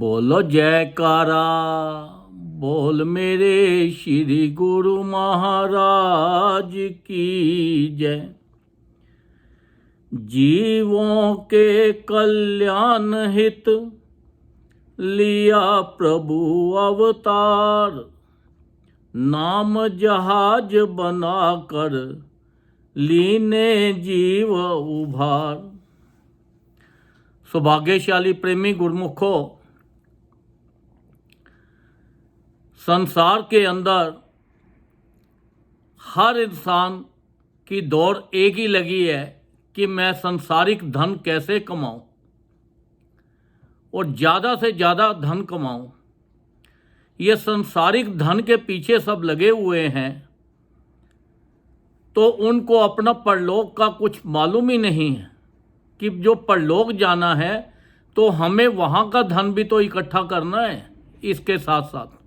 बोलो जयकारा, बोल मेरे श्री गुरु महाराज की जय। जीवों के कल्याण हित लिया प्रभु अवतार, नाम जहाज बनाकर लीने जीव उभार। सौभाग्यशाली प्रेमी गुरुमुखों, संसार के अंदर हर इंसान की दौड़ एक ही लगी है कि मैं सांसारिक धन कैसे कमाऊं और ज़्यादा से ज़्यादा धन कमाऊं। ये सांसारिक धन के पीछे सब लगे हुए हैं, तो उनको अपना परलोक का कुछ मालूम ही नहीं है कि जो परलोक जाना है तो हमें वहाँ का धन भी तो इकट्ठा करना है। इसके साथ साथ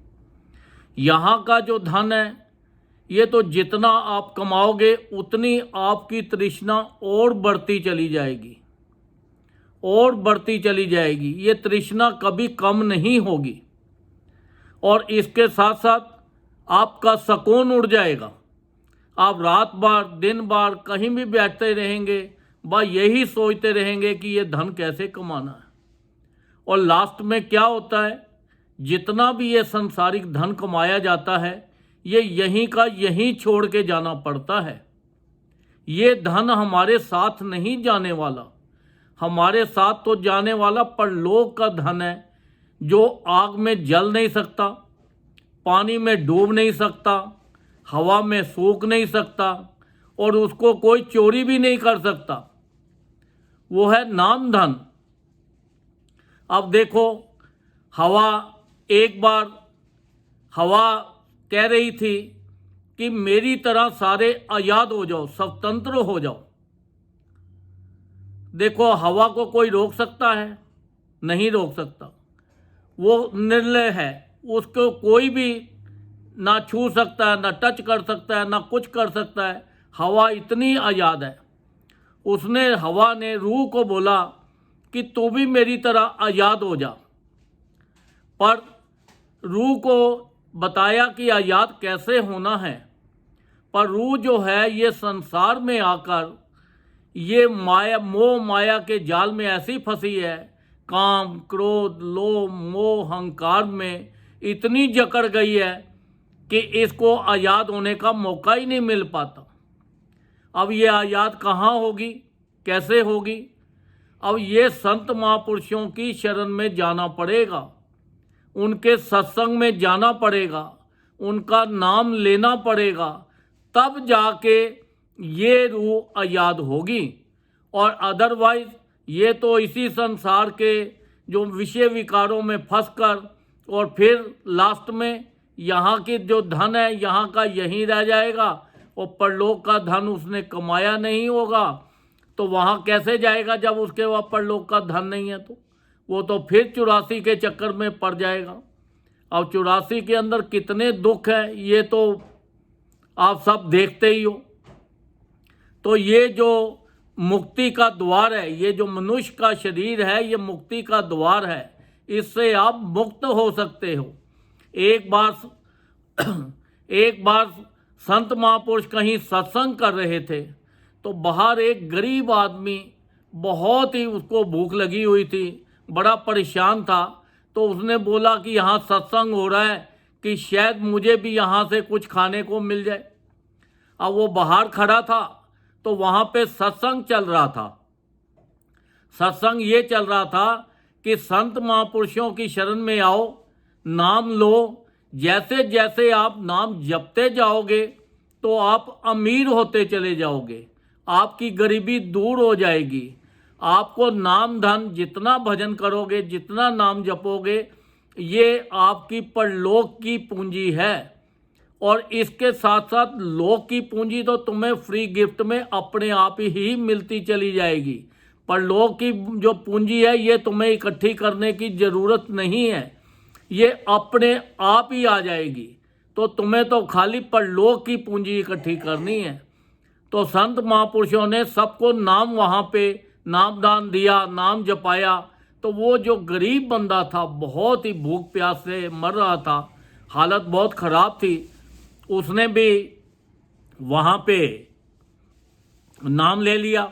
यहाँ का जो धन है, ये तो जितना आप कमाओगे उतनी आपकी तृष्णा और बढ़ती चली जाएगी और बढ़ती चली जाएगी। ये तृष्णा कभी कम नहीं होगी और इसके साथ साथ आपका सुकून उड़ जाएगा। आप रात बार दिन बार कहीं भी बैठते रहेंगे, बस यही सोचते रहेंगे कि ये धन कैसे कमाना है। और लास्ट में क्या होता है, जितना भी ये सांसारिक धन कमाया जाता है, ये यहीं का यहीं छोड़ के जाना पड़ता है। ये धन हमारे साथ नहीं जाने वाला, हमारे साथ तो जाने वाला परलोक का धन है, जो आग में जल नहीं सकता, पानी में डूब नहीं सकता, हवा में सूख नहीं सकता और उसको कोई चोरी भी नहीं कर सकता। वो है नाम धन। अब देखो, हवा एक बार हवा कह रही थी कि मेरी तरह सारे आज़ाद हो जाओ, स्वतंत्र हो जाओ। देखो, हवा को कोई रोक सकता है? नहीं रोक सकता। वो निर्लय है, उसको कोई भी ना छू सकता है, ना टच कर सकता है, ना कुछ कर सकता है। हवा इतनी आज़ाद है। हवा ने रूह को बोला कि तू भी मेरी तरह आज़ाद हो जा, पर रूह को बताया कि आज़ाद कैसे होना है। पर रूह जो है, ये संसार में आकर ये मोह माया के जाल में ऐसी फंसी है, काम क्रोध लोभ मोह अहंकार में इतनी जकड़ गई है कि इसको आज़ाद होने का मौका ही नहीं मिल पाता। अब ये आज़ाद कहाँ होगी, कैसे होगी? अब ये संत महापुरुषों की शरण में जाना पड़ेगा, उनके सत्संग में जाना पड़ेगा, उनका नाम लेना पड़ेगा, तब जाके ये रूह आज़ाद होगी। और अदरवाइज ये तो इसी संसार के जो विषय विकारों में फंसकर और फिर लास्ट में यहाँ की जो धन है यहाँ का यहीं रह जाएगा और परलोक का धन उसने कमाया नहीं होगा, तो वहाँ कैसे जाएगा जब उसके वहाँ परलोक का धन नहीं है? तो वो तो फिर 84 के चक्कर में पड़ जाएगा। अब 84 के अंदर कितने दुख हैं, ये तो आप सब देखते ही हो। तो ये जो मुक्ति का द्वार है, ये जो मनुष्य का शरीर है, ये मुक्ति का द्वार है। इससे आप मुक्त हो सकते हो। एक बार संत महापुरुष कहीं सत्संग कर रहे थे, तो बाहर एक गरीब आदमी, बहुत ही उसको भूख लगी हुई थी, बड़ा परेशान था। तो उसने बोला कि यहाँ सत्संग हो रहा है, कि शायद मुझे भी यहाँ से कुछ खाने को मिल जाए। अब वो बाहर खड़ा था, तो वहाँ पे सत्संग चल रहा था। सत्संग ये चल रहा था कि संत महापुरुषों की शरण में आओ, नाम लो। जैसे जैसे आप नाम जपते जाओगे तो आप अमीर होते चले जाओगे, आपकी गरीबी दूर हो जाएगी। आपको नाम धन, जितना भजन करोगे, जितना नाम जपोगे, ये आपकी परलोक की पूंजी है। और इसके साथ साथ लोक की पूंजी तो तुम्हें फ्री गिफ्ट में अपने आप ही मिलती चली जाएगी। परलोक की जो पूंजी है, ये तुम्हें इकट्ठी करने की ज़रूरत नहीं है, ये अपने आप ही आ जाएगी। तो तुम्हें तो खाली परलोक की पूंजी इकट्ठी करनी है। तो संत महापुरुषों ने सबको नाम, वहाँ पे नामदान दिया, नाम जपाया, तो वो जो गरीब बंदा था, बहुत ही भूख प्यास से मर रहा था, हालत बहुत ख़राब थी, उसने भी वहाँ पे नाम ले लिया।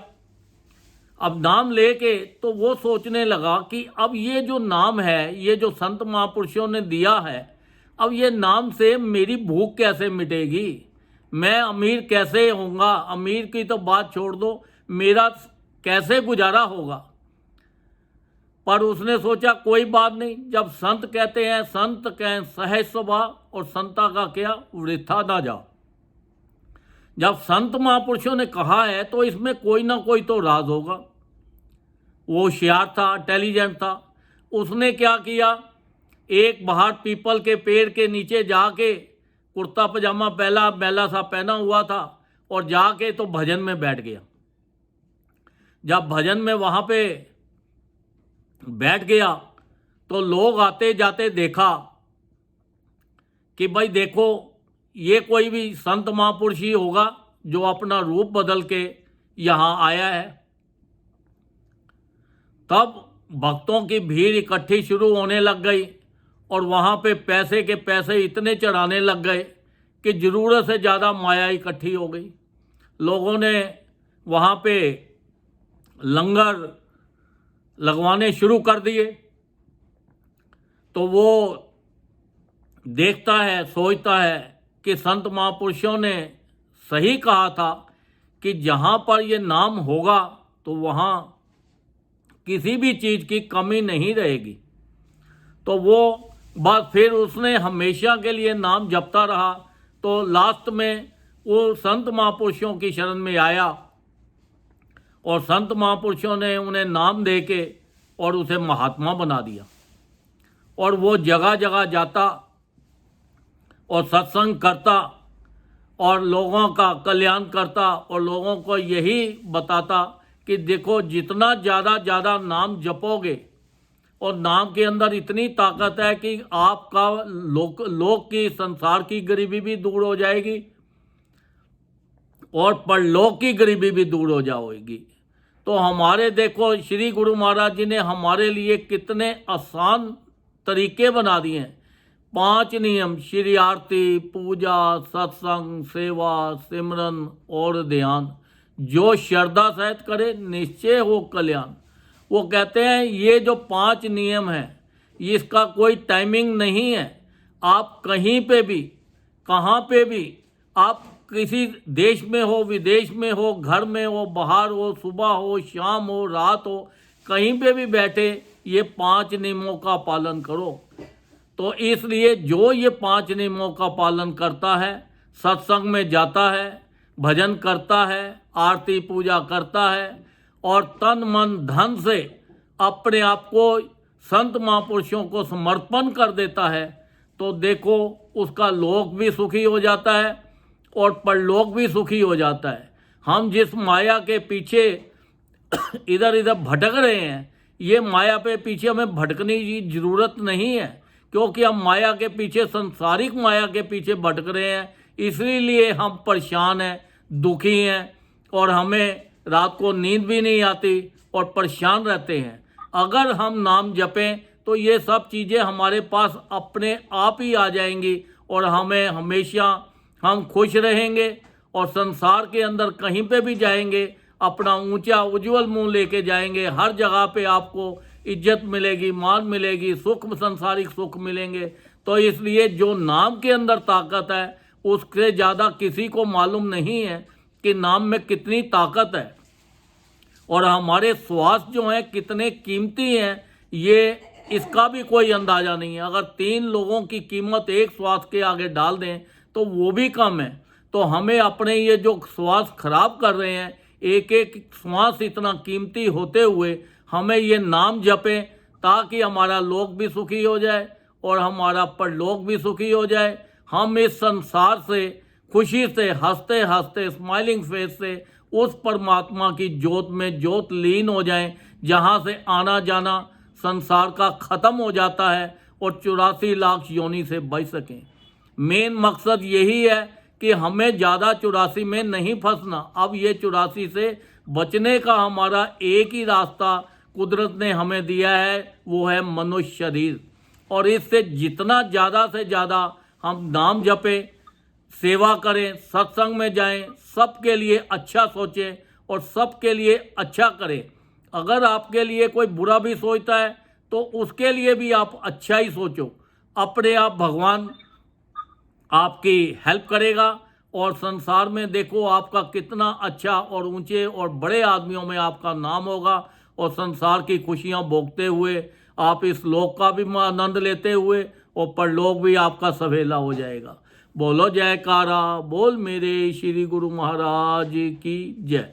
अब नाम लेके तो वो सोचने लगा कि अब ये जो नाम है, ये जो संत महापुरुषों ने दिया है, अब ये नाम से मेरी भूख कैसे मिटेगी, मैं अमीर कैसे होऊंगा, अमीर की तो बात छोड़ दो, मेरा कैसे गुजारा होगा। पर उसने सोचा कोई बात नहीं, जब संत कहते हैं, संत कहें सहज स्वभाव और संता का क्या वृथा ना जाओ। जब संत महापुरुषों ने कहा है तो इसमें कोई ना कोई तो राज होगा। वो होशियार था, इंटेलिजेंट था। उसने क्या किया, एक बाहर पीपल के पेड़ के नीचे जाके, कुर्ता पजामा पहला मैला सा पहना हुआ था, और जाके तो भजन में बैठ गया। जब भजन में वहाँ पे बैठ गया तो लोग आते जाते देखा कि भाई देखो, ये कोई भी संत महापुरुष ही होगा जो अपना रूप बदल के यहाँ आया है। तब भक्तों की भीड़ इकट्ठी शुरू होने लग गई और वहाँ पे पैसे के पैसे इतने चढ़ाने लग गए कि ज़रूरत से ज़्यादा माया इकट्ठी हो गई। लोगों ने वहाँ पे लंगर लगवाने शुरू कर दिए। तो वो देखता है, सोचता है कि संत महापुरुषों ने सही कहा था कि जहाँ पर ये नाम होगा तो वहाँ किसी भी चीज़ की कमी नहीं रहेगी। तो वो बस फिर उसने हमेशा के लिए नाम जपता रहा। तो लास्ट में वो संत महापुरुषों की शरण में आया और संत महापुरुषों ने उन्हें नाम दे के और उसे महात्मा बना दिया। और वो जगह जगह जाता और सत्संग करता और लोगों का कल्याण करता और लोगों को यही बताता कि देखो, जितना ज़्यादा नाम जपोगे, और नाम के अंदर इतनी ताकत है कि आपका लोक की, संसार की गरीबी भी दूर हो जाएगी और परलोक की गरीबी भी दूर हो जाएगी। तो हमारे देखो, श्री गुरु महाराज जी ने हमारे लिए कितने आसान तरीके बना दिए हैं। 5 नियम, श्री आरती, पूजा, सत्संग, सेवा, सिमरन और ध्यान, जो श्रद्धा सहित करे निश्चय हो कल्याण। वो कहते हैं ये जो 5 नियम हैं, इसका कोई टाइमिंग नहीं है। आप कहीं पे भी, कहाँ पे भी, आप किसी देश में हो, विदेश में हो, घर में हो, बाहर हो, सुबह हो, शाम हो, रात हो, कहीं पे भी बैठे ये 5 नियमों का पालन करो। तो इसलिए जो ये 5 नियमों का पालन करता है, सत्संग में जाता है, भजन करता है, आरती पूजा करता है और तन मन धन से अपने आप को संत महापुरुषों को समर्पण कर देता है, तो देखो उसका लोक भी सुखी हो जाता है और परलोक भी सुखी हो जाता है। हम जिस माया के पीछे इधर इधर भटक रहे हैं, ये माया पे पीछे हमें भटकने की ज़रूरत नहीं है, क्योंकि हम माया के पीछे, संसारिक माया के पीछे भटक रहे हैं। इसलिए हम परेशान हैं, दुखी हैं और हमें रात को नींद भी नहीं आती और परेशान रहते हैं। अगर हम नाम जपें तो ये सब चीज़ें हमारे पास अपने आप ही आ जाएंगी और हमें हमेशा हम खुश रहेंगे और संसार के अंदर कहीं पे भी जाएंगे अपना ऊंचा उज्जवल मुंह लेके जाएंगे। हर जगह पे आपको इज्जत मिलेगी, मान मिलेगी, सुख, संसारिक सुख मिलेंगे। तो इसलिए जो नाम के अंदर ताकत है उससे ज़्यादा किसी को मालूम नहीं है कि नाम में कितनी ताकत है। और हमारे श्वास जो हैं कितने कीमती हैं, ये इसका भी कोई अंदाज़ा नहीं है। अगर 3 लोगों की कीमत एक श्वास के आगे डाल दें तो वो भी कम है। तो हमें अपने ये जो श्वास खराब कर रहे हैं, एक एक श्वास इतना कीमती होते हुए हमें ये नाम जपें ताकि हमारा लोक भी सुखी हो जाए और हमारा परलोक भी सुखी हो जाए। हम इस संसार से खुशी से, हंसते हंसते, स्माइलिंग फेस से उस परमात्मा की ज्योत में ज्योत लीन हो जाएं, जहाँ से आना जाना संसार का ख़त्म हो जाता है और 84 लाख योनि से बच सकें। मेन मकसद यही है कि हमें ज़्यादा 84 में नहीं फंसना। अब ये 84 से बचने का हमारा एक ही रास्ता कुदरत ने हमें दिया है वो है मनुष्य शरीर, और इससे जितना ज़्यादा से ज़्यादा हम नाम जपें, सेवा करें, सत्संग में जाएं, सबके लिए अच्छा सोचें और सबके लिए अच्छा करें। अगर आपके लिए कोई बुरा भी सोचता है तो उसके लिए भी आप अच्छा ही सोचो। अपने आप भगवान आपकी हेल्प करेगा और संसार में देखो आपका कितना अच्छा और ऊंचे और बड़े आदमियों में आपका नाम होगा, और संसार की खुशियां भोगते हुए आप इस लोक का भी आनंद लेते हुए और परलोक भी आपका सवेला हो जाएगा। बोलो जयकारा, बोल मेरे श्री गुरु महाराज की जय।